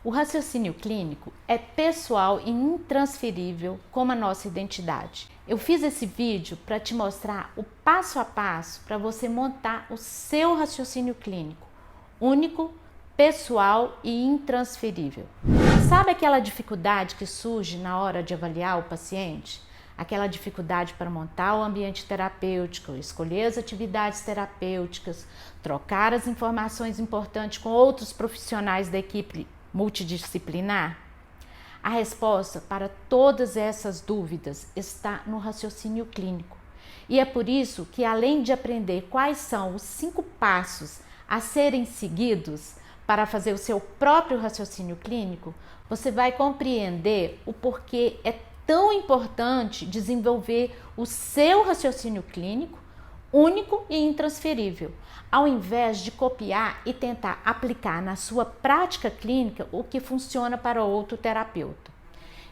O raciocínio clínico é pessoal e intransferível como a nossa identidade. Eu fiz esse vídeo para te mostrar o passo a passo para você montar o seu raciocínio clínico, único, pessoal e intransferível. Sabe aquela dificuldade que surge na hora de avaliar o paciente? Aquela dificuldade para montar o ambiente terapêutico, escolher as atividades terapêuticas, trocar as informações importantes com outros profissionais da equipe multidisciplinar? A resposta para todas essas dúvidas está no raciocínio clínico. E é por isso que, além de aprender quais são os 5 passos a serem seguidos para fazer o seu próprio raciocínio clínico, você vai compreender o porquê é tão importante desenvolver o seu raciocínio clínico único e intransferível, ao invés de copiar e tentar aplicar na sua prática clínica o que funciona para outro terapeuta.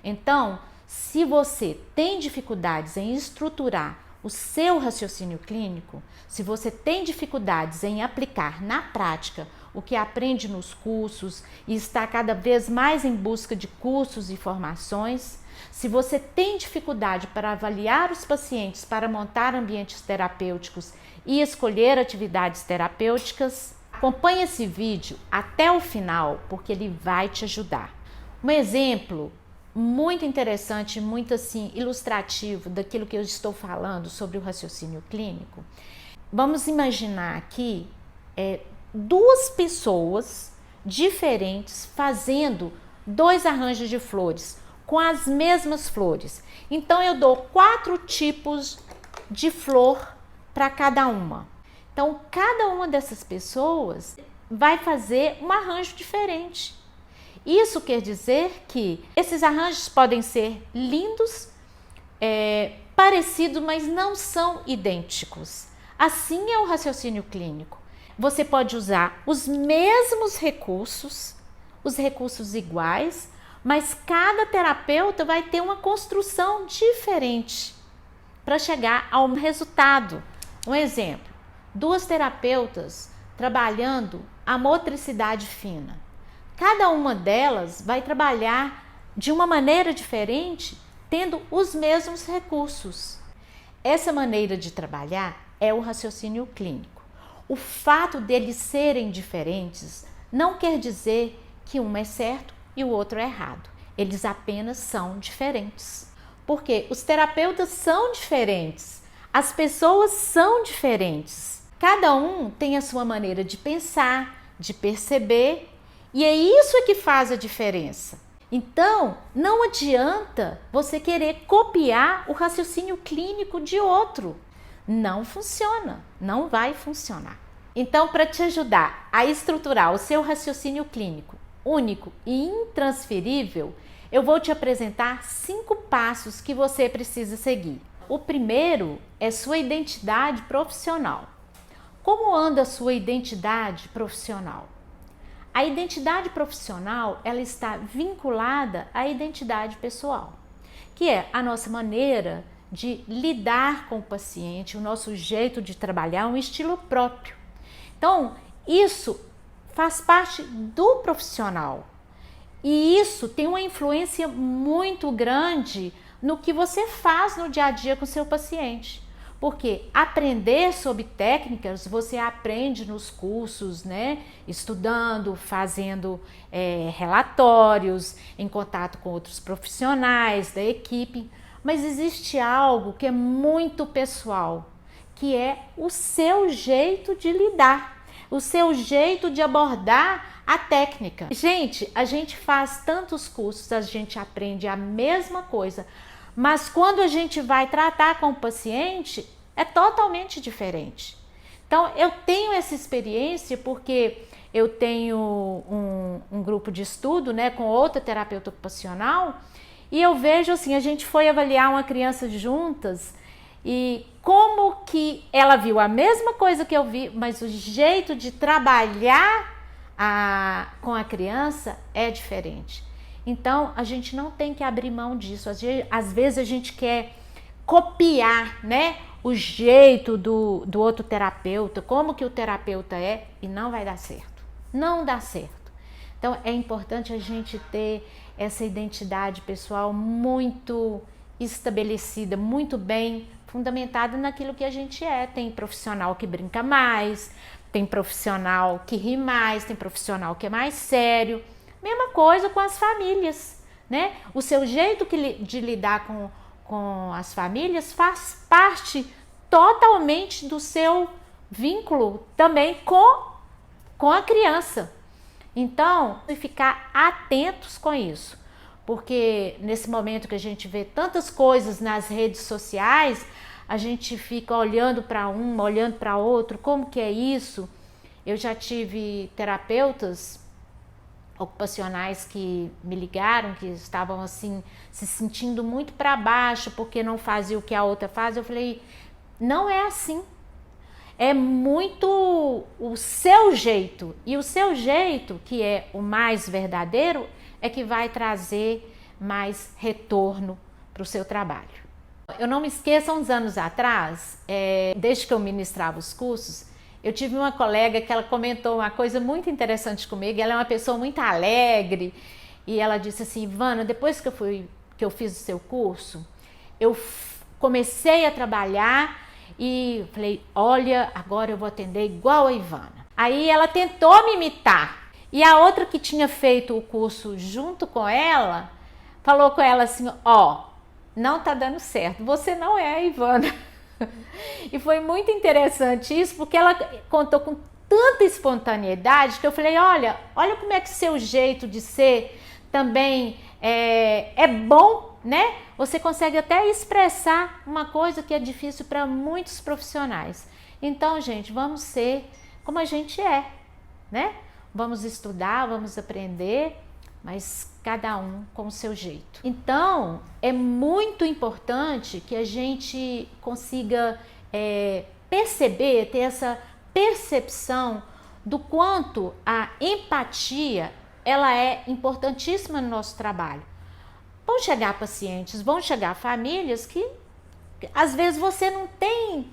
Então, se você tem dificuldades em estruturar o seu raciocínio clínico, se você tem dificuldades em aplicar na prática o que aprende nos cursos e está cada vez mais em busca de cursos e formações, se você tem dificuldade para avaliar os pacientes para montar ambientes terapêuticos e escolher atividades terapêuticas, acompanhe esse vídeo até o final, porque ele vai te ajudar. Um exemplo muito interessante, muito assim ilustrativo daquilo que eu estou falando sobre o raciocínio clínico. Vamos imaginar aqui 2 pessoas diferentes fazendo 2 arranjos de flores com as mesmas flores. Então eu dou 4 tipos de flor para cada uma. Então cada uma dessas pessoas vai fazer um arranjo diferente. Isso quer dizer que esses arranjos podem ser lindos, parecidos, mas não são idênticos. Assim é o raciocínio clínico. Você pode usar os mesmos recursos, os recursos iguais, mas cada terapeuta vai ter uma construção diferente para chegar a um resultado. Um exemplo, 2 terapeutas trabalhando a motricidade fina. Cada uma delas vai trabalhar de uma maneira diferente, tendo os mesmos recursos. Essa maneira de trabalhar é o raciocínio clínico. O fato deles serem diferentes não quer dizer que um é certo e o outro é errado. Eles apenas são diferentes. Porque os terapeutas são diferentes, as pessoas são diferentes. Cada um tem a sua maneira de pensar, de perceber, e é isso que faz a diferença. Então, não adianta você querer copiar o raciocínio clínico de outro. Não funciona, não vai funcionar. Então, para te ajudar a estruturar o seu raciocínio clínico único e intransferível, eu vou te apresentar 5 passos que você precisa seguir. O primeiro é sua identidade profissional. Como anda a sua identidade profissional? A identidade profissional, ela está vinculada à identidade pessoal, que é a nossa maneira de lidar com o paciente, o nosso jeito de trabalhar, um estilo próprio. Então, isso faz parte do profissional e isso tem uma influência muito grande no que você faz no dia a dia com o seu paciente. Porque aprender sobre técnicas você aprende nos cursos, né? Estudando, fazendo relatórios, em contato com outros profissionais da equipe. Mas existe algo que é muito pessoal, que é o seu jeito de lidar, o seu jeito de abordar a técnica. Gente, a gente faz tantos cursos, a gente aprende a mesma coisa, mas quando a gente vai tratar com o paciente, é totalmente diferente. Então, eu tenho essa experiência porque eu tenho um grupo de estudo, né, com outra terapeuta ocupacional, e eu vejo assim, a gente foi avaliar uma criança juntas e como que ela viu a mesma coisa que eu vi, mas o jeito de trabalhar com a criança é diferente. Então, a gente não tem que abrir mão disso. Às vezes a gente quer copiar, né, o jeito do outro terapeuta, como que o terapeuta é, e não vai dar certo. Não dá certo. Então é importante a gente ter essa identidade pessoal muito estabelecida, muito bem fundamentada naquilo que a gente é. Tem profissional que brinca mais, tem profissional que ri mais, tem profissional que é mais sério. Mesma coisa com as famílias, né? O seu jeito de lidar com as famílias faz parte totalmente do seu vínculo também com a criança. Então, ficar atentos com isso, porque nesse momento que a gente vê tantas coisas nas redes sociais, a gente fica olhando para um, olhando para outro, como que é isso? Eu já tive terapeutas ocupacionais que me ligaram, que estavam assim, se sentindo muito para baixo, porque não fazia o que a outra faz. Eu falei, não é assim. É muito o seu jeito, e o seu jeito, que é o mais verdadeiro, é que vai trazer mais retorno para o seu trabalho. Eu não me esqueço, há uns anos atrás, desde que eu ministrava os cursos, eu tive uma colega que ela comentou uma coisa muito interessante comigo. Ela é uma pessoa muito alegre, e ela disse assim, Ivana, depois que eu fiz o seu curso, eu comecei a trabalhar e falei, olha, agora eu vou atender igual a Ivana. Aí ela tentou me imitar, e a outra que tinha feito o curso junto com ela, falou com ela assim, ó, não tá dando certo, você não é a Ivana. E foi muito interessante isso, porque ela contou com tanta espontaneidade que eu falei, olha como é que seu jeito de ser também é bom, né? Você consegue até expressar uma coisa que é difícil para muitos profissionais. Então, gente, vamos ser como a gente é, né? Vamos estudar, vamos aprender, mas cada um com o seu jeito. Então, é muito importante que a gente consiga perceber, ter essa percepção do quanto a empatia ela é importantíssima no nosso trabalho. Vão chegar pacientes, vão chegar famílias que às vezes você não tem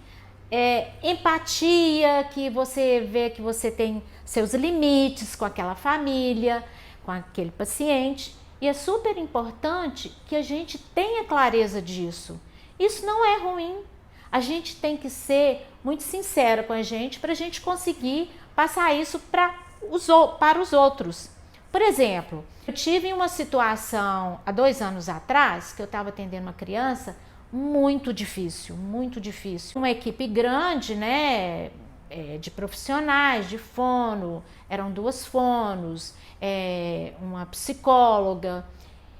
empatia, que você vê que você tem seus limites com aquela família, com aquele paciente, e é super importante que a gente tenha clareza disso. Isso não é ruim. A gente tem que ser muito sincera com a gente para a gente conseguir passar isso para os outros. Por exemplo, eu tive uma situação há 2 anos atrás que eu estava atendendo uma criança muito difícil, muito difícil. Uma equipe grande, né, de profissionais, de fono, eram 2 fonos, uma psicóloga,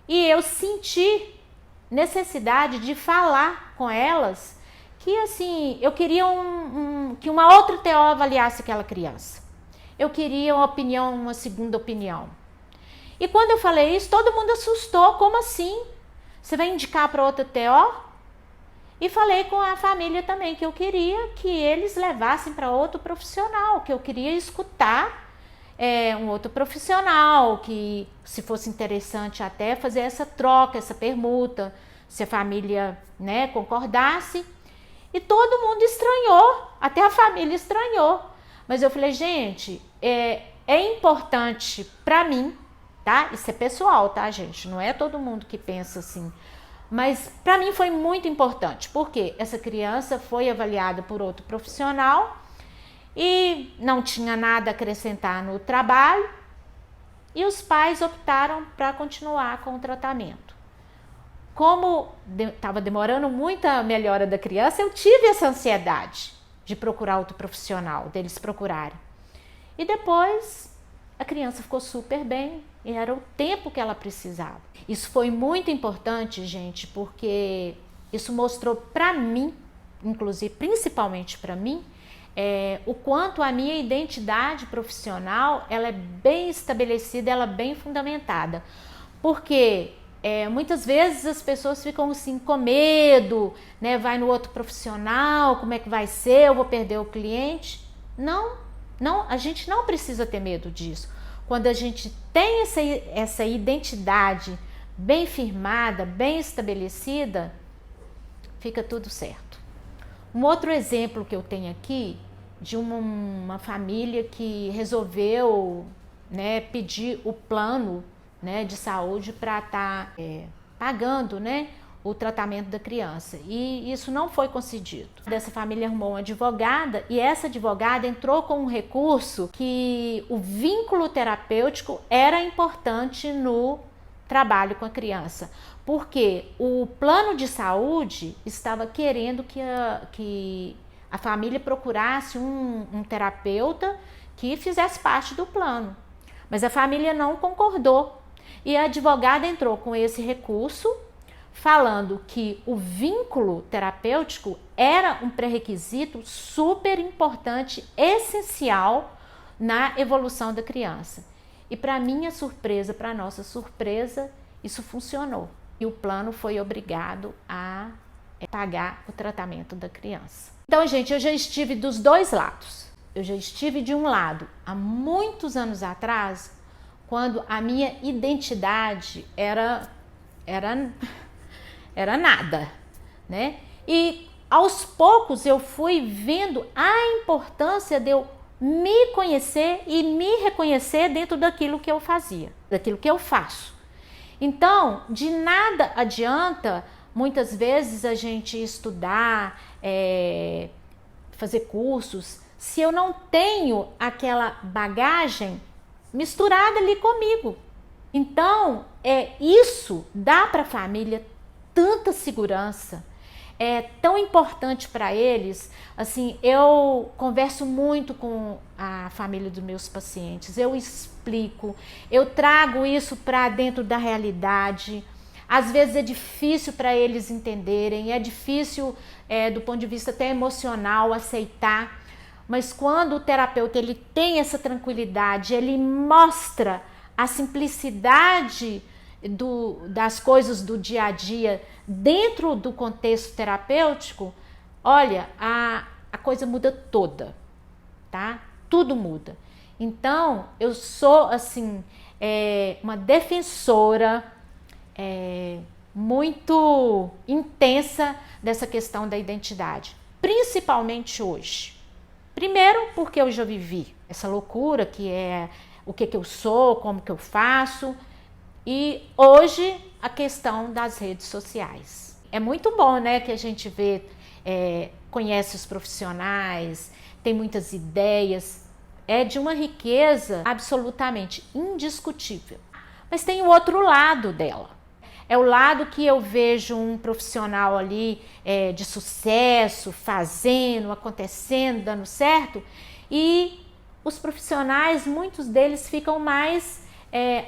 e eu senti necessidade de falar com elas que assim, eu queria que uma outra TO avaliasse aquela criança. Eu queria uma segunda opinião. E quando eu falei isso, todo mundo assustou. Como assim? Você vai indicar para outra TO? E falei com a família também que eu queria que eles levassem para outro profissional, que eu queria escutar um outro profissional, que se fosse interessante até fazer essa troca, essa permuta, se a família, né, concordasse. E todo mundo estranhou, até a família estranhou. Mas eu falei, gente, é importante para mim, tá? Isso é pessoal, tá, gente? Não é todo mundo que pensa assim. Mas para mim foi muito importante, porque essa criança foi avaliada por outro profissional e não tinha nada a acrescentar no trabalho, e os pais optaram para continuar com o tratamento. Como estava demorando muito a melhora da criança, eu tive essa ansiedade de procurar outro profissional, deles procurarem. E depois a criança ficou super bem, e era o tempo que ela precisava. Isso foi muito importante, gente, porque isso mostrou para mim, inclusive principalmente para mim, o quanto a minha identidade profissional ela é bem estabelecida, ela é bem fundamentada. Porque muitas vezes as pessoas ficam assim com medo, né? Vai no outro profissional, como é que vai ser? Eu vou perder o cliente? Não, a gente não precisa ter medo disso. Quando a gente tem essa identidade bem firmada, bem estabelecida, fica tudo certo. Um outro exemplo que eu tenho aqui de uma família que resolveu né, pedir o plano, né, de saúde para estar pagando, né, o tratamento da criança, e isso não foi concedido. Dessa família arrumou uma advogada e essa advogada entrou com um recurso que o vínculo terapêutico era importante no trabalho com a criança, porque o plano de saúde estava querendo que a família procurasse um terapeuta que fizesse parte do plano, mas a família não concordou e a advogada entrou com esse recurso falando que o vínculo terapêutico era um pré-requisito super importante, essencial na evolução da criança. E para minha surpresa, para nossa surpresa, isso funcionou. E o plano foi obrigado a pagar o tratamento da criança. Então, gente, eu já estive dos dois lados. Eu já estive de um lado, há muitos anos atrás, quando a minha identidade era nada, né? E aos poucos eu fui vendo a importância de eu me conhecer e me reconhecer dentro daquilo que eu fazia, daquilo que eu faço. Então, de nada adianta muitas vezes a gente estudar, fazer cursos, se eu não tenho aquela bagagem misturada ali comigo. Então, isso dá para a família tanta segurança, é tão importante para eles. Assim, eu converso muito com a família dos meus pacientes, eu explico, eu trago isso para dentro da realidade. Às vezes é difícil para eles entenderem, é difícil do ponto de vista até emocional aceitar, mas quando o terapeuta ele tem essa tranquilidade, ele mostra a simplicidade das coisas do dia a dia dentro do contexto terapêutico, olha, a coisa muda toda, tá? Tudo muda. Então, eu sou, assim, uma defensora muito intensa dessa questão da identidade, principalmente hoje. Primeiro, porque eu já vivi essa loucura que é o que eu sou, como que eu faço. E hoje a questão das redes sociais. É muito bom, né, que a gente vê, conhece os profissionais, tem muitas ideias, é de uma riqueza absolutamente indiscutível. Mas tem o outro lado dela. É o lado que eu vejo um profissional ali de sucesso, fazendo, acontecendo, dando certo, e os profissionais, muitos deles ficam mais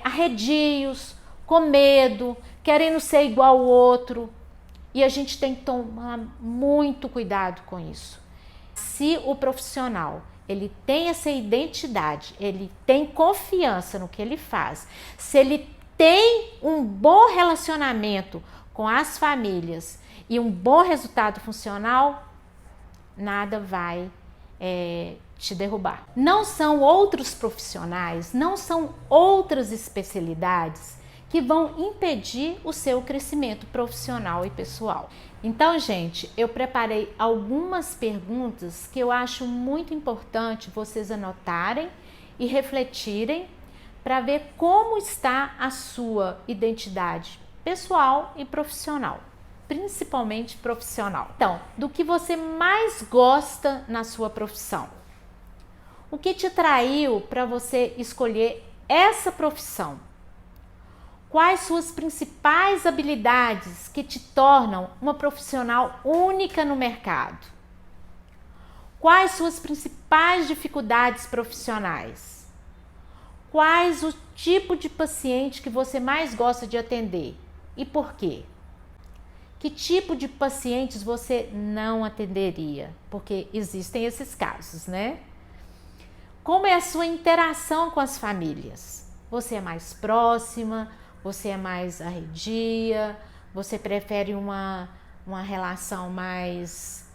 arredios, com medo, querendo ser igual ao outro, e a gente tem que tomar muito cuidado com isso. Se o profissional ele tem essa identidade, ele tem confiança no que ele faz, se ele tem um bom relacionamento com as famílias e um bom resultado funcional, nada vai te derrubar. Não são outros profissionais, não são outras especialidades que vão impedir o seu crescimento profissional e pessoal. Então, gente, eu preparei algumas perguntas que eu acho muito importante vocês anotarem e refletirem para ver como está a sua identidade pessoal e profissional, principalmente profissional. Então, do que você mais gosta na sua profissão? O que te atraiu para você escolher essa profissão? Quais suas principais habilidades que te tornam uma profissional única no mercado? Quais suas principais dificuldades profissionais? Quais o tipo de paciente que você mais gosta de atender e por quê? Que tipo de pacientes você não atenderia? Porque existem esses casos, né? Como é a sua interação com as famílias? Você é mais próxima? Você é mais arredia? Você prefere uma relação mais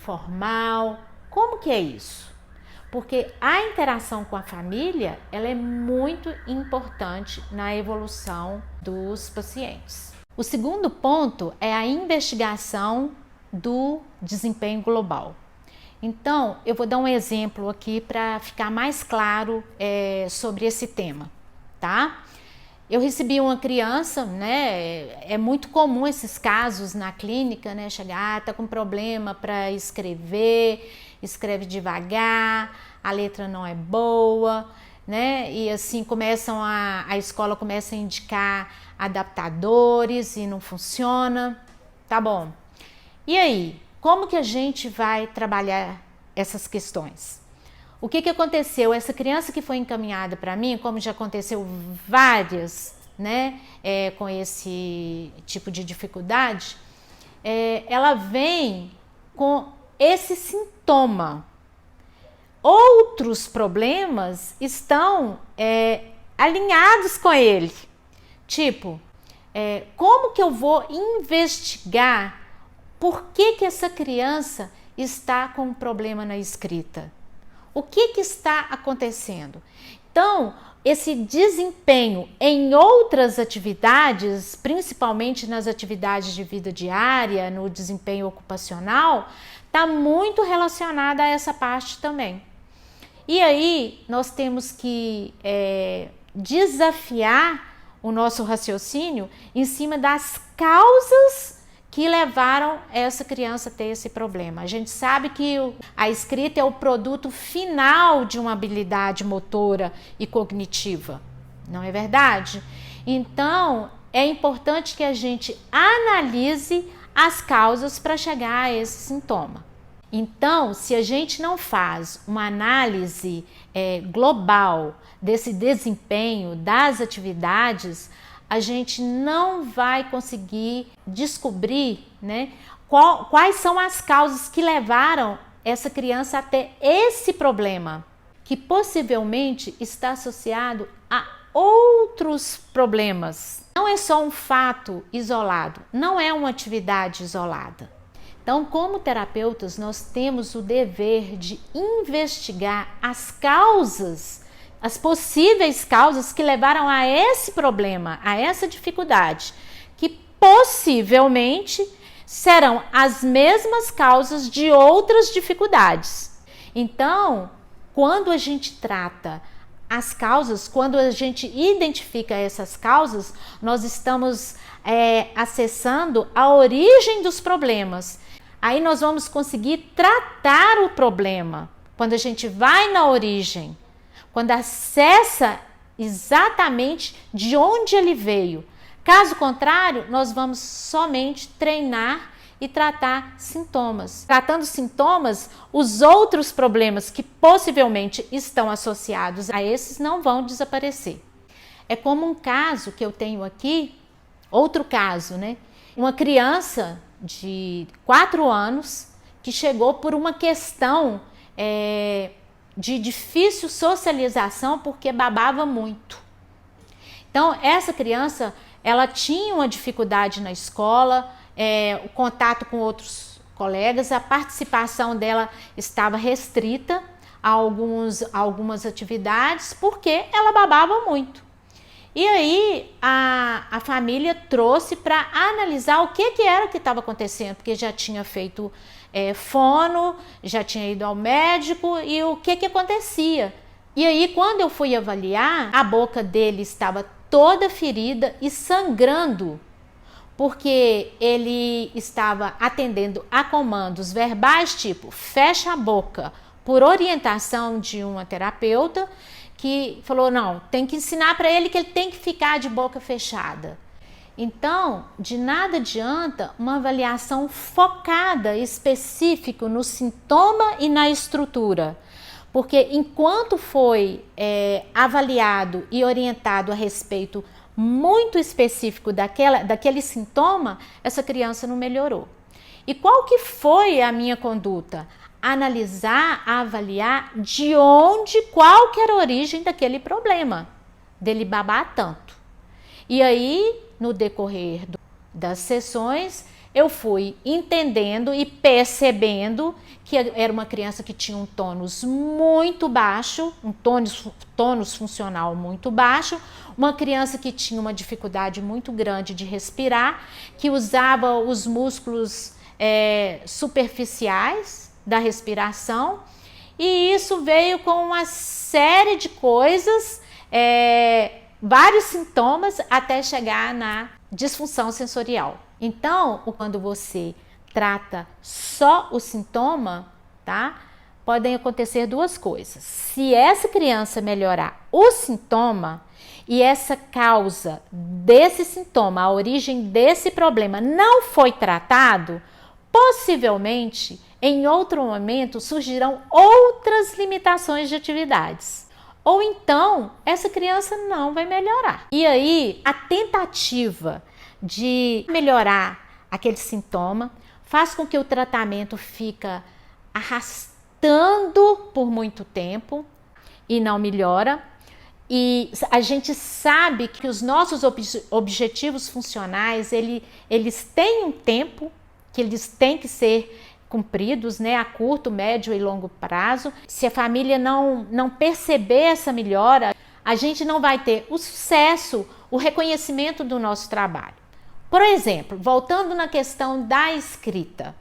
formal? Como que é isso? Porque a interação com a família, ela é muito importante na evolução dos pacientes. O segundo ponto é a investigação do desempenho global. Então, eu vou dar um exemplo aqui para ficar mais claro sobre esse tema, tá? Eu recebi uma criança, né? É muito comum esses casos na clínica, né? Chegar, tá com problema para escrever, escreve devagar, a letra não é boa, né? E assim a escola começa a indicar adaptadores e não funciona. Tá bom. E aí, como que a gente vai trabalhar essas questões? O que aconteceu? Essa criança que foi encaminhada para mim, como já aconteceu várias, né, com esse tipo de dificuldade, ela vem com esse sintoma. Outros problemas estão alinhados com ele. Tipo, como que eu vou investigar por que essa criança está com um problema na escrita? O que está acontecendo? Então, esse desempenho em outras atividades, principalmente nas atividades de vida diária, no desempenho ocupacional, está muito relacionado a essa parte também. E aí, nós temos que desafiar o nosso raciocínio em cima das causas que levaram essa criança a ter esse problema. A gente sabe que a escrita é o produto final de uma habilidade motora e cognitiva, não é verdade? Então, é importante que a gente analise as causas para chegar a esse sintoma. Então, se a gente não faz uma análise global desse desempenho das atividades, a gente não vai conseguir descobrir, né, quais são as causas que levaram essa criança a ter esse problema, que possivelmente está associado a outros problemas. Não é só um fato isolado, não é uma atividade isolada. Então, como terapeutas, nós temos o dever de investigar as causas, as possíveis causas que levaram a esse problema, a essa dificuldade, que possivelmente serão as mesmas causas de outras dificuldades. Então, quando a gente trata as causas, quando a gente identifica essas causas, nós estamos acessando a origem dos problemas. Aí nós vamos conseguir tratar o problema. Quando a gente vai na origem, quando acessa exatamente de onde ele veio. Caso contrário, nós vamos somente treinar e tratar sintomas. Tratando sintomas, os outros problemas que possivelmente estão associados a esses não vão desaparecer. É como um caso que eu tenho aqui, outro caso, né? Uma criança de 4 anos que chegou por uma questão de difícil socialização porque babava muito. Então, essa criança, ela tinha uma dificuldade na escola, o contato com outros colegas, a participação dela estava restrita a algumas atividades porque ela babava muito. E aí a família trouxe para analisar o que era que estava acontecendo, porque já tinha feito fono, já tinha ido ao médico e o que acontecia. E aí quando eu fui avaliar, a boca dele estava toda ferida e sangrando, porque ele estava atendendo a comandos verbais tipo fecha a boca, por orientação de uma terapeuta, que falou, não, tem que ensinar para ele que ele tem que ficar de boca fechada. Então, de nada adianta uma avaliação focada, específica no sintoma e na estrutura. Porque enquanto foi avaliado e orientado a respeito muito específico daquele sintoma, essa criança não melhorou. E qual que foi a minha conduta? Analisar, avaliar qual que era a origem daquele problema, dele babar tanto. E aí, no decorrer das sessões, eu fui entendendo e percebendo que era uma criança que tinha um tônus muito baixo, um tônus funcional muito baixo, uma criança que tinha uma dificuldade muito grande de respirar, que usava os músculos superficiais, da respiração, e isso veio com uma série de coisas, vários sintomas, até chegar na disfunção sensorial. Então, quando você trata só o sintoma, tá? Podem acontecer duas coisas. Se essa criança melhorar o sintoma e essa causa desse sintoma, a origem desse problema não foi tratado, possivelmente em outro momento surgirão outras limitações de atividades. Ou então, essa criança não vai melhorar. E aí, a tentativa de melhorar aquele sintoma faz com que o tratamento fica arrastando por muito tempo e não melhora. E a gente sabe que os nossos objetivos funcionais, eles têm um tempo que eles têm que ser cumpridos, né, a curto, médio e longo prazo. Se a família não perceber essa melhora, a gente não vai ter o sucesso, o reconhecimento do nosso trabalho. Por exemplo, voltando na questão da escrita,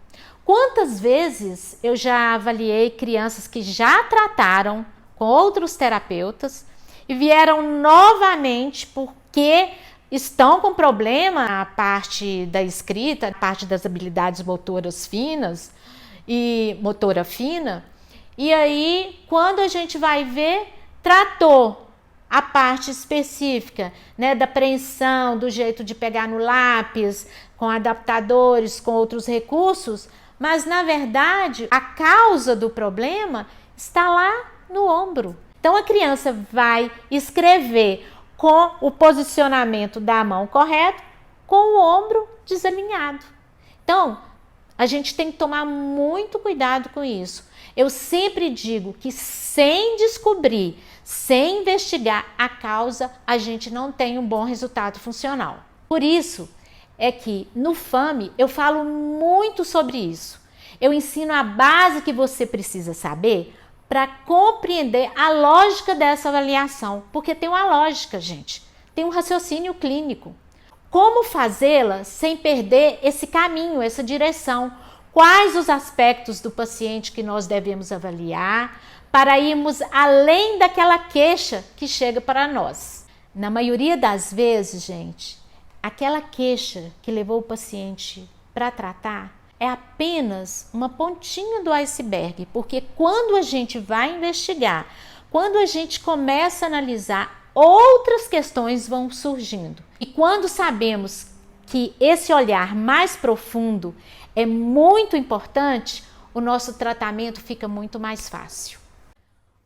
quantas vezes eu já avaliei crianças que já trataram com outros terapeutas e vieram novamente porque estão com problema a parte da escrita, a parte das habilidades motoras finas e motora fina, e aí quando a gente vai ver, tratou a parte específica, né, da apreensão, do jeito de pegar no lápis, com adaptadores, com outros recursos, mas na verdade a causa do problema está lá no ombro. Então a criança vai escrever com o posicionamento da mão correto, com o ombro desalinhado. Então, a gente tem que tomar muito cuidado com isso. Eu sempre digo que sem descobrir, sem investigar a causa, a gente não tem um bom resultado funcional. Por isso é que no FAME eu falo muito sobre isso. Eu ensino a base que você precisa saber para compreender a lógica dessa avaliação, porque tem uma lógica, gente, tem um raciocínio clínico. Como fazê-la sem perder esse caminho, essa direção? Quais os aspectos do paciente que nós devemos avaliar para irmos além daquela queixa que chega para nós? Na maioria das vezes, gente, aquela queixa que levou o paciente para tratar é apenas uma pontinha do iceberg, porque quando a gente vai investigar, quando a gente começa a analisar, outras questões vão surgindo. E quando sabemos que esse olhar mais profundo é muito importante, o nosso tratamento fica muito mais fácil.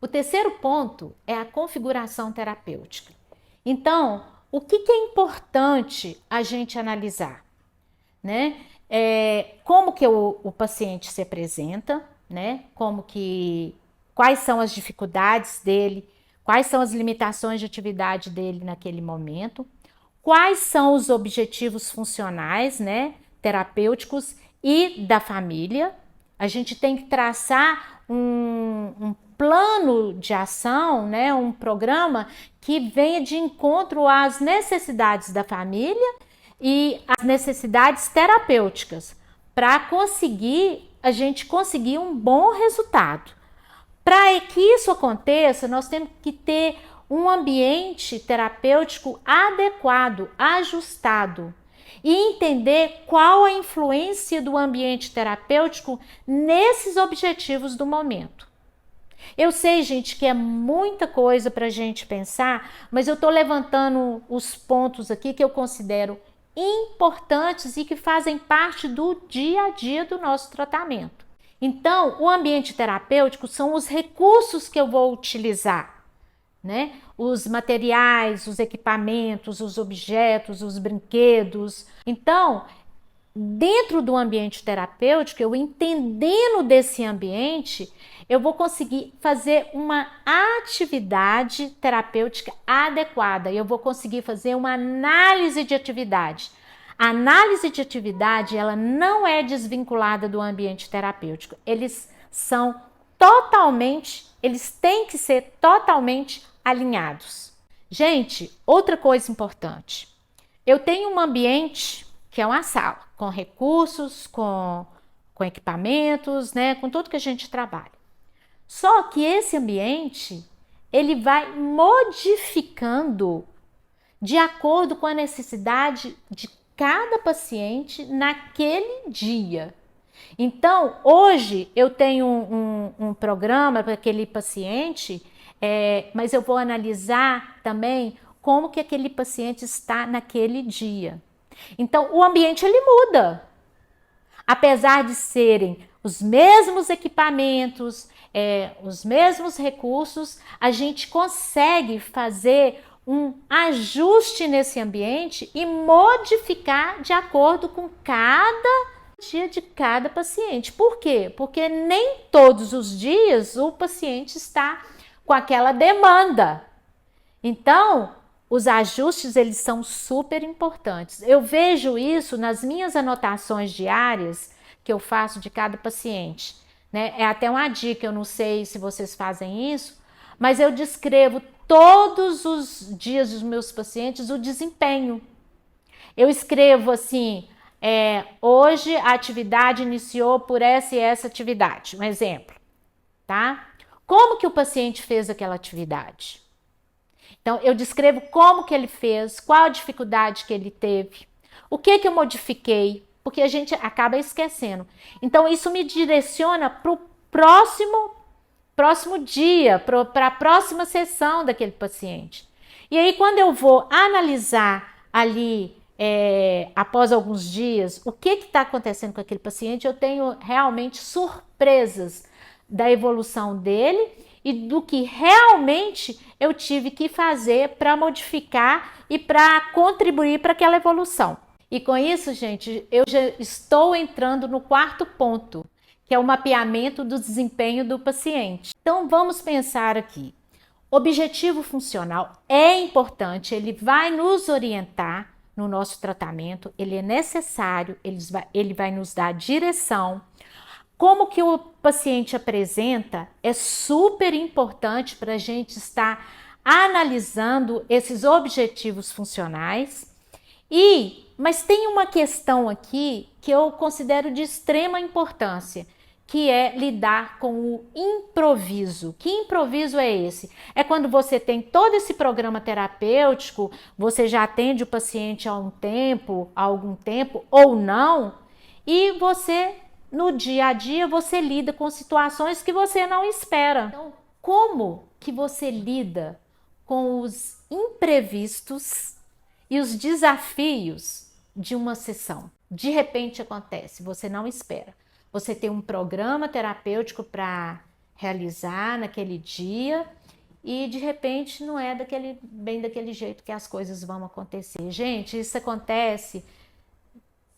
O terceiro ponto é a configuração terapêutica. Então, o que é importante a gente analisar, né? Como que o paciente se apresenta, né? Quais são as dificuldades dele, quais são as limitações de atividade dele naquele momento, quais são os objetivos funcionais, né, terapêuticos e da família. A gente tem que traçar um plano de ação, né, um programa que venha de encontro às necessidades da família e as necessidades terapêuticas, para a gente conseguir um bom resultado. Para que isso aconteça, nós temos que ter um ambiente terapêutico adequado, ajustado, e entender qual a influência do ambiente terapêutico nesses objetivos do momento. Eu sei, gente, que é muita coisa para a gente pensar, mas eu estou levantando os pontos aqui que eu considero importantes e que fazem parte do dia a dia do nosso tratamento. Então, o ambiente terapêutico são os recursos que eu vou utilizar, né? Os materiais, os equipamentos, os objetos, os brinquedos. Então, dentro do ambiente terapêutico, eu entendendo desse ambiente, eu vou conseguir fazer uma atividade terapêutica adequada. Eu vou conseguir fazer uma análise de atividade. A análise de atividade, ela não é desvinculada do ambiente terapêutico. Eles têm que ser totalmente alinhados. Gente, outra coisa importante. Eu tenho um ambiente que é uma sala, com recursos, com com equipamentos, né, com tudo que a gente trabalha. Só que esse ambiente, ele vai modificando de acordo com a necessidade de cada paciente naquele dia. Então, hoje eu tenho um programa para aquele paciente, mas eu vou analisar também como que aquele paciente está naquele dia. Então, o ambiente ele muda. Apesar de serem os mesmos equipamentos, os mesmos recursos, a gente consegue fazer um ajuste nesse ambiente e modificar de acordo com cada dia de cada paciente. Por quê? Porque nem todos os dias o paciente está com aquela demanda. Então, os ajustes, eles são super importantes. Eu vejo isso nas minhas anotações diárias que eu faço de cada paciente, né? É até uma dica, eu não sei se vocês fazem isso, mas eu descrevo todos os dias dos meus pacientes o desempenho. Eu escrevo assim, hoje a atividade iniciou por essa e essa atividade, um exemplo, tá? Como que o paciente fez aquela atividade? Então, eu descrevo como que ele fez, qual a dificuldade que ele teve, o que que eu modifiquei, porque a gente acaba esquecendo. Então, isso me direciona para o próximo dia, para a próxima sessão daquele paciente. E aí, quando eu vou analisar ali, após alguns dias, o que está acontecendo com aquele paciente, eu tenho realmente surpresas da evolução dele e do que realmente eu tive que fazer para modificar e para contribuir para aquela evolução. E com isso, gente, eu já estou entrando no quarto ponto, que é o mapeamento do desempenho do paciente. Então, vamos pensar aqui. Objetivo funcional é importante, ele vai nos orientar no nosso tratamento, ele é necessário, ele vai nos dar direção. Como que o paciente apresenta é super importante para a gente estar analisando esses objetivos funcionais. Mas tem uma questão aqui que eu considero de extrema importância, que é lidar com o improviso. Que improviso é esse? É quando você tem todo esse programa terapêutico, você já atende o paciente há algum tempo ou não, e você, no dia a dia, você lida com situações que você não espera. Então, como que você lida com os imprevistos e os desafios de uma sessão? De repente acontece, você não espera. Você tem um programa terapêutico para realizar naquele dia e de repente não é bem daquele jeito que as coisas vão acontecer. Gente, isso acontece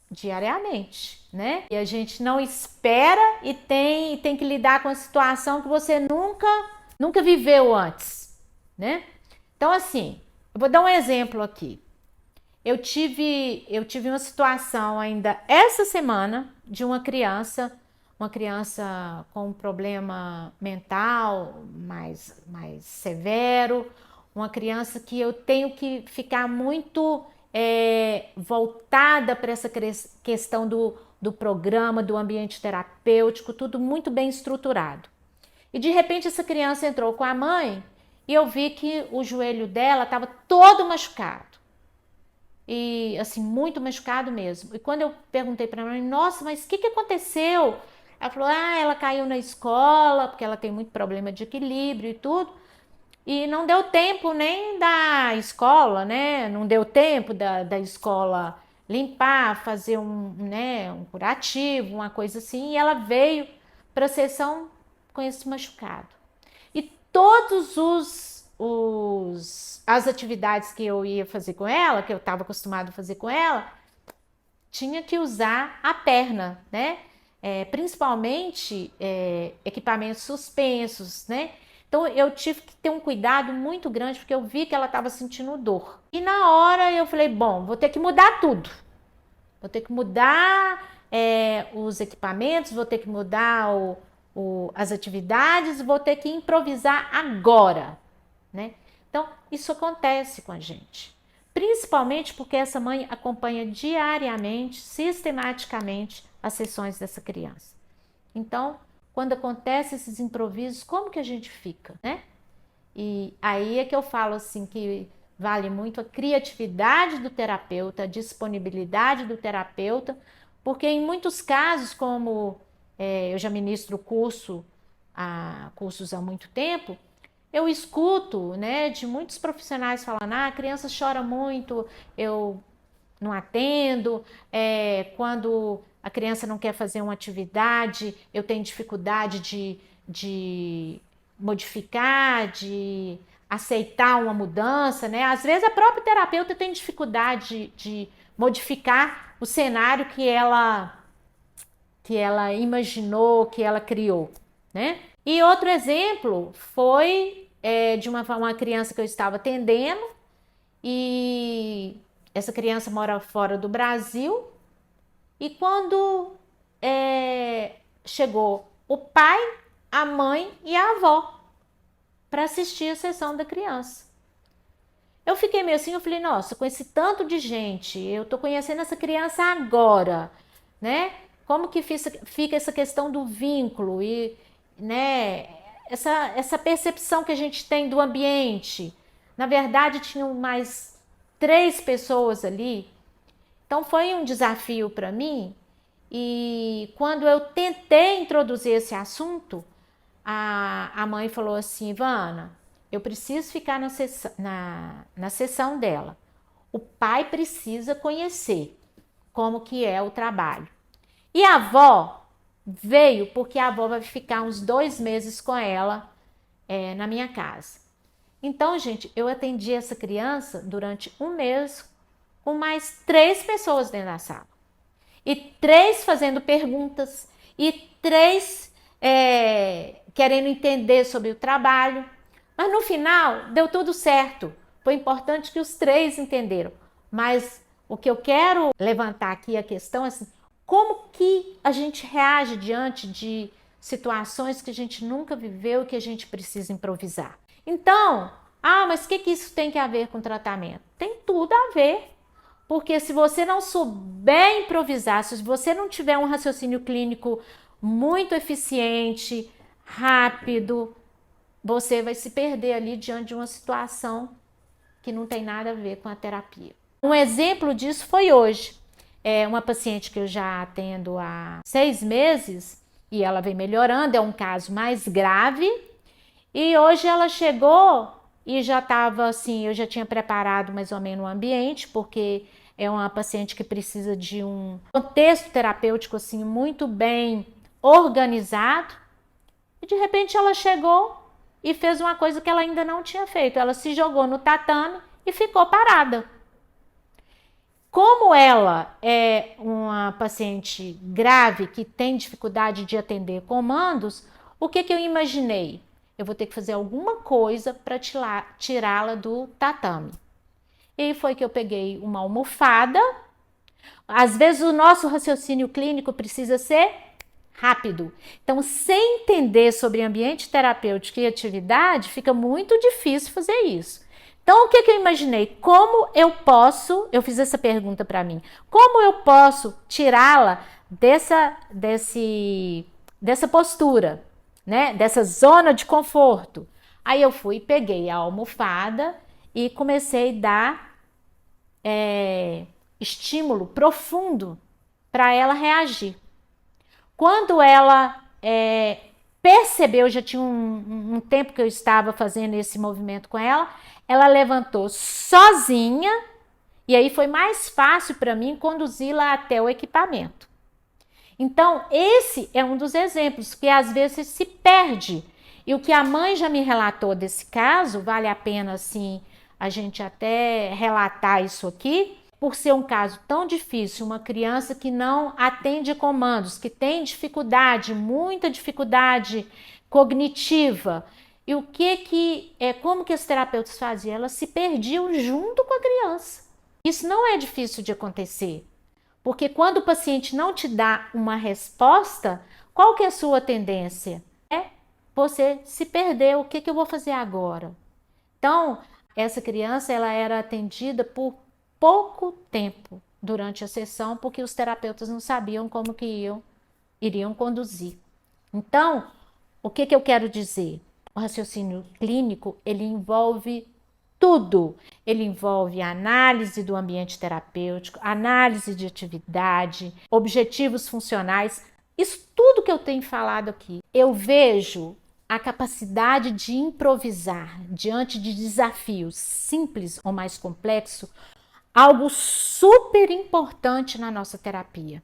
diariamente, né? E a gente não espera e tem que lidar com a situação que você nunca viveu antes, né? Então, assim, eu vou dar um exemplo aqui. Eu tive uma situação ainda essa semana de uma criança com um problema mental mais severo, uma criança que eu tenho que ficar muito voltada para essa questão do programa, do ambiente terapêutico, tudo muito bem estruturado. E de repente essa criança entrou com a mãe e eu vi que o joelho dela estava todo machucado. E assim, muito machucado mesmo. E quando eu perguntei para a mãe, nossa, mas o que aconteceu? Ela falou, ela caiu na escola, porque ela tem muito problema de equilíbrio e tudo. E não deu tempo nem da escola, né? Não deu tempo da escola limpar, fazer um curativo, uma coisa assim. E ela veio para a sessão com esse machucado. E todos as atividades que eu ia fazer com ela, que eu estava acostumado a fazer com ela, tinha que usar a perna, né? Principalmente equipamentos suspensos, né? Então eu tive que ter um cuidado muito grande porque eu vi que ela estava sentindo dor. E na hora eu falei, bom, vou ter que mudar tudo. Vou ter que mudar os equipamentos, vou ter que mudar as atividades, vou ter que improvisar agora, né? Então, isso acontece com a gente. Principalmente porque essa mãe acompanha diariamente, sistematicamente, as sessões dessa criança. Então, quando acontece esses improvisos, como que a gente fica, né? E aí é que eu falo assim que vale muito a criatividade do terapeuta, a disponibilidade do terapeuta, porque em muitos casos, como eu já ministro cursos há muito tempo, eu escuto, né, de muitos profissionais falando, a criança chora muito, eu não atendo, quando a criança não quer fazer uma atividade, eu tenho dificuldade de modificar, de aceitar uma mudança, né? Às vezes a própria terapeuta tem dificuldade de modificar o cenário que ela imaginou, que ela criou, né? E outro exemplo foi de uma criança que eu estava atendendo, e essa criança mora fora do Brasil, e quando chegou o pai, a mãe e a avó para assistir a sessão da criança. Eu fiquei meio assim, eu falei, nossa, com esse tanto de gente, eu tô conhecendo essa criança agora, né? Como que fica essa questão do vínculo e, né, essa percepção que a gente tem do ambiente. Na verdade, tinham mais 3 pessoas ali. Então, foi um desafio para mim. E quando eu tentei introduzir esse assunto, a mãe falou assim, Ivana, eu preciso ficar na sessão dela. O pai precisa conhecer como que é o trabalho. E a avó veio porque a avó vai ficar uns 2 meses com ela na minha casa. Então, gente, eu atendi essa criança durante 1 mês com mais 3 pessoas dentro da sala. E 3 fazendo perguntas, e 3 querendo entender sobre o trabalho. Mas no final, deu tudo certo. Foi importante que os 3 entenderam. Mas o que eu quero levantar aqui a questão é assim, como que a gente reage diante de situações que a gente nunca viveu e que a gente precisa improvisar? Então, mas o que isso tem a ver com tratamento? Tem tudo a ver. Porque se você não souber improvisar, se você não tiver um raciocínio clínico muito eficiente, rápido, você vai se perder ali diante de uma situação que não tem nada a ver com a terapia. Um exemplo disso foi hoje. Uma paciente que eu já atendo há 6 meses e ela vem melhorando, é um caso mais grave. E hoje ela chegou e já estava assim, eu já tinha preparado mais ou menos o ambiente, porque é uma paciente que precisa de um contexto terapêutico assim muito bem organizado. E de repente ela chegou e fez uma coisa que ela ainda não tinha feito. Ela se jogou no tatame e ficou parada. Como ela é uma paciente grave que tem dificuldade de atender comandos, o que eu imaginei? Eu vou ter que fazer alguma coisa para tirá-la do tatame. E foi que eu peguei uma almofada. Às vezes o nosso raciocínio clínico precisa ser rápido. Então, sem entender sobre ambiente terapêutico e atividade, fica muito difícil fazer isso. Então, o que eu imaginei? Como eu posso, eu fiz essa pergunta para mim, como eu posso tirá-la dessa postura, né? Dessa zona de conforto? Aí eu fui, peguei a almofada e comecei a dar estímulo profundo para ela reagir. Quando ela percebeu, já tinha um tempo que eu estava fazendo esse movimento com ela, ela levantou sozinha e aí foi mais fácil para mim conduzi-la até o equipamento. Então, esse é um dos exemplos que às vezes se perde. E o que a mãe já me relatou desse caso, vale a pena assim a gente até relatar isso aqui, por ser um caso tão difícil, uma criança que não atende comandos, que tem dificuldade, muita dificuldade cognitiva. E como que os terapeutas faziam? Elas se perdiam junto com a criança. Isso não é difícil de acontecer, porque quando o paciente não te dá uma resposta, qual que é a sua tendência? É você se perder. O que eu vou fazer agora? Então, essa criança ela era atendida por pouco tempo. durante a sessão, porque os terapeutas não sabiam como que iriam conduzir. Então, o que eu quero dizer? O raciocínio clínico, ele envolve tudo. Ele envolve a análise do ambiente terapêutico, análise de atividade, objetivos funcionais. Isso tudo que eu tenho falado aqui. Eu vejo a capacidade de improvisar diante de desafios simples ou mais complexos, algo super importante na nossa terapia.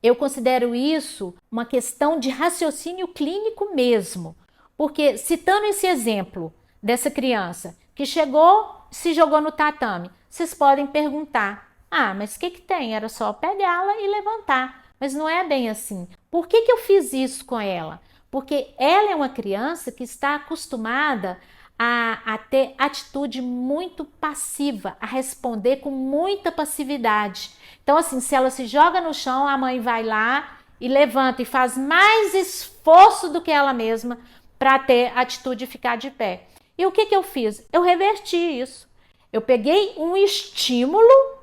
Eu considero isso uma questão de raciocínio clínico mesmo, porque citando esse exemplo dessa criança que chegou, se jogou no tatame, vocês podem perguntar: ah, mas o que tem? Era só pegá-la e levantar. Mas não é bem assim. Por que eu fiz isso com ela? Porque ela é uma criança que está acostumada a ter atitude muito passiva, a responder com muita passividade. Então, assim, se ela se joga no chão, a mãe vai lá e levanta e faz mais esforço do que ela mesma para ter atitude de ficar de pé. E o que eu fiz? Eu reverti isso. Eu peguei um estímulo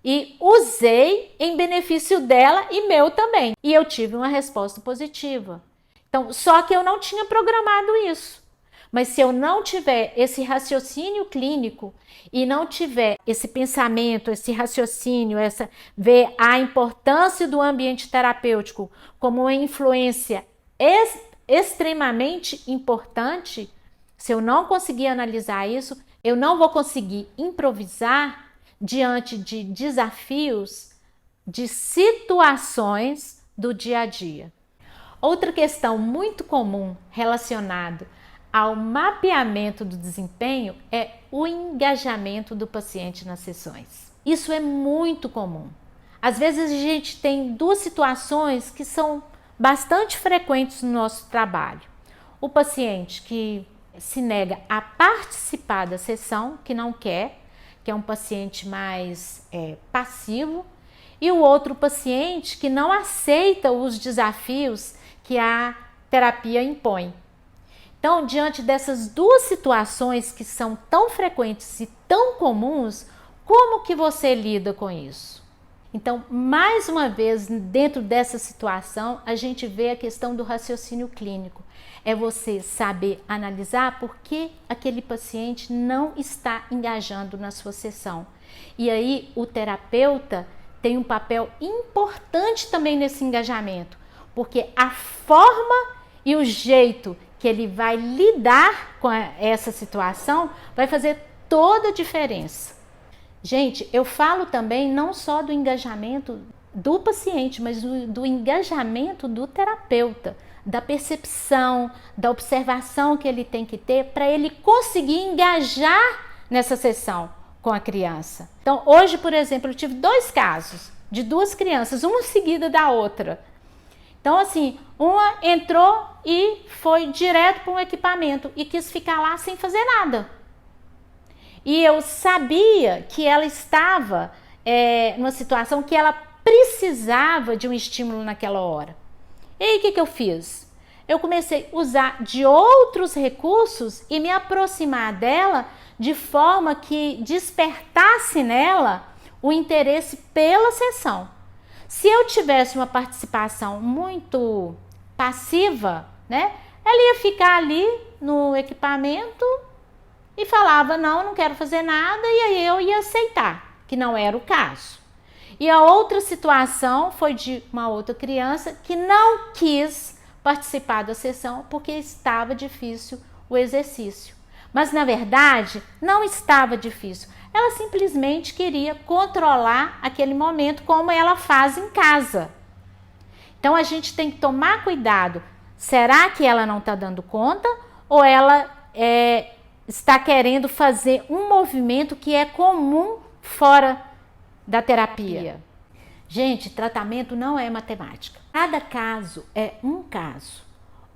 e usei em benefício dela e meu também. E eu tive uma resposta positiva. Então, só que eu não tinha programado isso. Mas se eu não tiver esse raciocínio clínico e não tiver esse pensamento, esse raciocínio, ver a importância do ambiente terapêutico como uma influência extremamente importante, se eu não conseguir analisar isso, eu não vou conseguir improvisar diante de desafios, de situações do dia a dia. Outra questão muito comum relacionada ao mapeamento do desempenho é o engajamento do paciente nas sessões. Isso é muito comum. Às vezes a gente tem duas situações que são bastante frequentes no nosso trabalho. O paciente que se nega a participar da sessão, que não quer, que é um paciente mais passivo, e o outro paciente que não aceita os desafios que a terapia impõe. Então, diante dessas duas situações que são tão frequentes e tão comuns, como que você lida com isso? Então, mais uma vez, dentro dessa situação, a gente vê a questão do raciocínio clínico. É você saber analisar por que aquele paciente não está engajando na sua sessão. E aí, o terapeuta tem um papel importante também nesse engajamento, porque a forma e o jeito que ele vai lidar com essa situação vai fazer toda a diferença. Gente, eu falo também não só do engajamento do paciente, mas do engajamento do terapeuta, da percepção, da observação que ele tem que ter para ele conseguir engajar nessa sessão com a criança. Então, hoje, por exemplo, eu tive 2 casos de 2 crianças, uma seguida da outra. Então, assim, uma entrou e foi direto para um equipamento e quis ficar lá sem fazer nada. E eu sabia que ela estava numa situação que ela precisava de um estímulo naquela hora. E aí, o que eu fiz? Eu comecei a usar de outros recursos e me aproximar dela de forma que despertasse nela o interesse pela sessão. Se eu tivesse uma participação muito passiva, né, ela ia ficar ali no equipamento e falava: não, não quero fazer nada, e aí eu ia aceitar, que não era o caso. E a outra situação foi de uma outra criança que não quis participar da sessão porque estava difícil o exercício. Mas na verdade não estava difícil. Ela simplesmente queria controlar aquele momento como ela faz em casa. Então a gente tem que tomar cuidado. Será que ela não está dando conta ou ela está querendo fazer um movimento que é comum fora da terapia? Gente, tratamento não é matemática. Cada caso é um caso.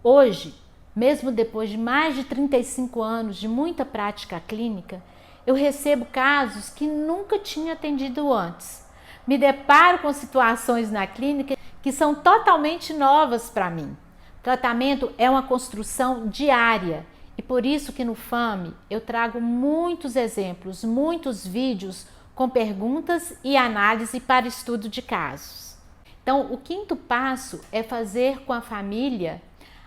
Hoje, mesmo depois de mais de 35 anos de muita prática clínica, eu recebo casos que nunca tinha atendido antes. Me deparo com situações na clínica que são totalmente novas para mim. Tratamento é uma construção diária e por isso que no FAME eu trago muitos exemplos, muitos vídeos com perguntas e análise para estudo de casos. Então, o quinto passo é fazer com a família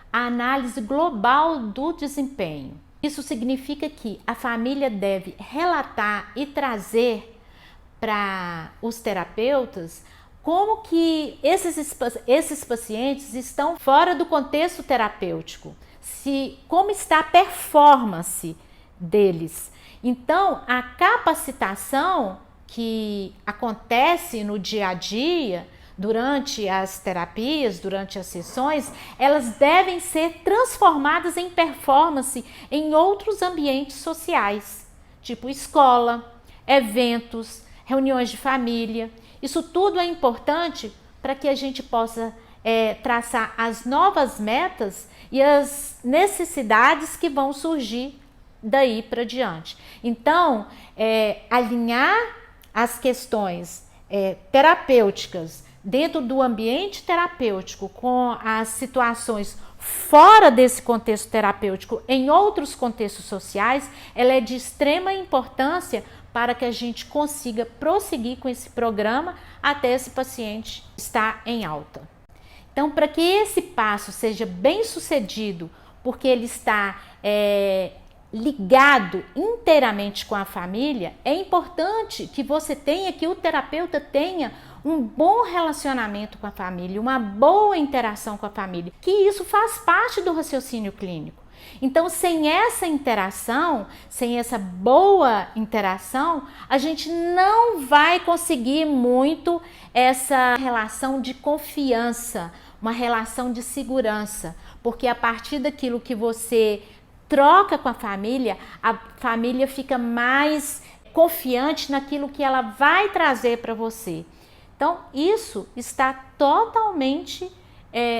a análise global do desempenho. Isso significa que a família deve relatar e trazer para os terapeutas como que esses pacientes estão fora do contexto terapêutico, como está a performance deles. Então, a capacitação que acontece no dia a dia, durante as terapias, durante as sessões, elas devem ser transformadas em performance em outros ambientes sociais, tipo escola, eventos, reuniões de família. Isso tudo é importante para que a gente possa traçar as novas metas e as necessidades que vão surgir daí para diante. Então, alinhar as questões terapêuticas dentro do ambiente terapêutico com as situações fora desse contexto terapêutico em outros contextos sociais, ela é de extrema importância para que a gente consiga prosseguir com esse programa até esse paciente estar em alta. Então, para que esse passo seja bem sucedido, porque ele está ligado inteiramente com a família, é importante que o terapeuta tenha um bom relacionamento com a família, uma boa interação com a família, que isso faz parte do raciocínio clínico. Então, sem essa interação, sem essa boa interação, a gente não vai conseguir muito essa relação de confiança, uma relação de segurança, porque a partir daquilo que você troca com a família fica mais confiante naquilo que ela vai trazer para você. Então, isso está totalmente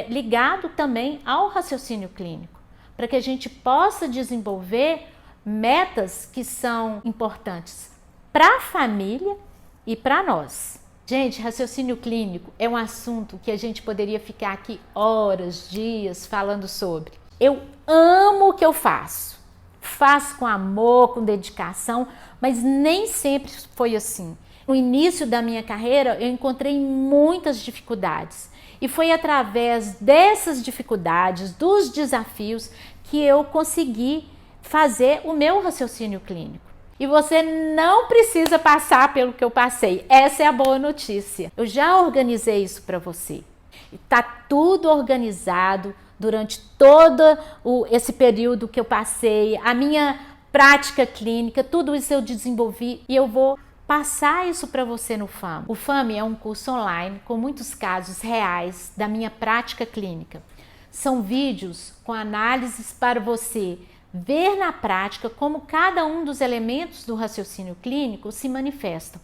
ligado também ao raciocínio clínico, para que a gente possa desenvolver metas que são importantes para a família e para nós. Gente, raciocínio clínico é um assunto que a gente poderia ficar aqui horas, dias falando sobre. Eu amo o que eu faço com amor, com dedicação, mas nem sempre foi assim. No início da minha carreira, eu encontrei muitas dificuldades e foi através dessas dificuldades, dos desafios, que eu consegui fazer o meu raciocínio clínico. E você não precisa passar pelo que eu passei. Essa é a boa notícia. Eu já organizei isso para você. Está tudo organizado durante todo esse período que eu passei, a minha prática clínica, tudo isso eu desenvolvi e eu vou passar isso para você no FAME. O FAME é um curso online com muitos casos reais da minha prática clínica. São vídeos com análises para você ver na prática como cada um dos elementos do raciocínio clínico se manifestam.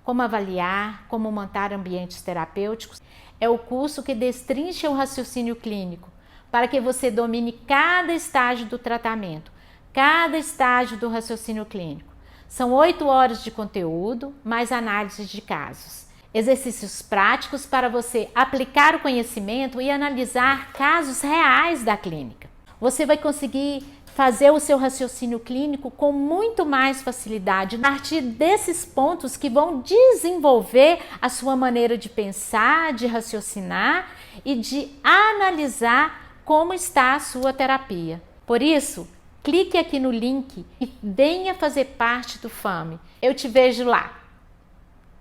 Como avaliar, como montar ambientes terapêuticos. É o curso que destrincha o raciocínio clínico para que você domine cada estágio do tratamento, cada estágio do raciocínio clínico. São 8 horas de conteúdo, mais análises de casos. Exercícios práticos para você aplicar o conhecimento e analisar casos reais da clínica. Você vai conseguir fazer o seu raciocínio clínico com muito mais facilidade, a partir desses pontos que vão desenvolver a sua maneira de pensar, de raciocinar e de analisar como está a sua terapia. Por isso, clique aqui no link e venha fazer parte do FAME. Eu te vejo lá.